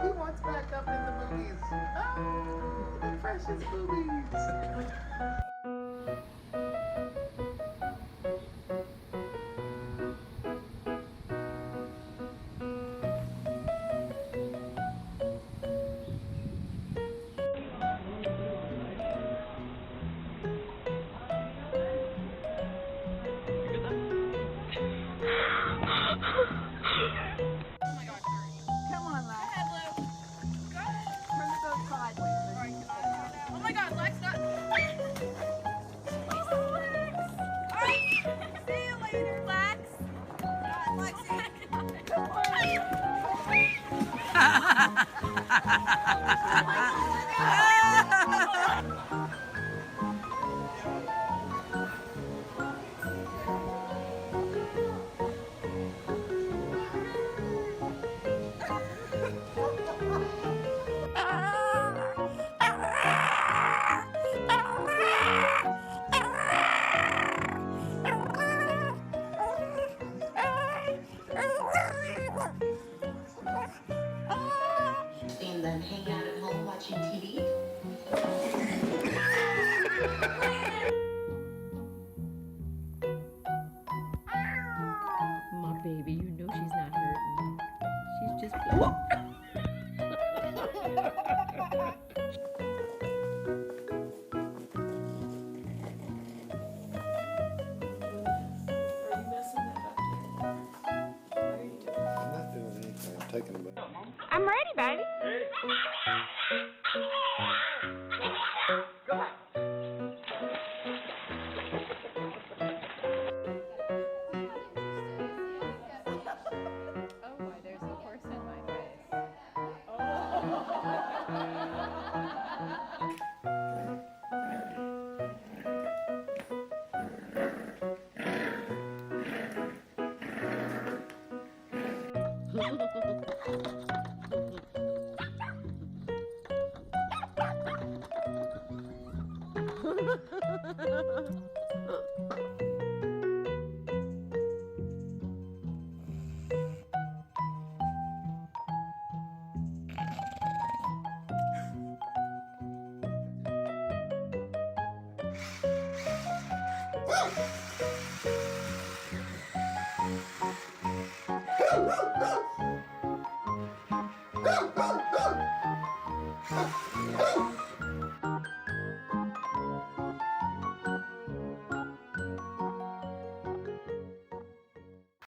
he wants back up in the movies. Oh, the precious movies. And then hang out at home watching TV. My baby, you know she's not hurting. She's just playing. I'm not doing anything. I'm taking a bath. I'm ready, baby. Oh boy, there's a horse in my face.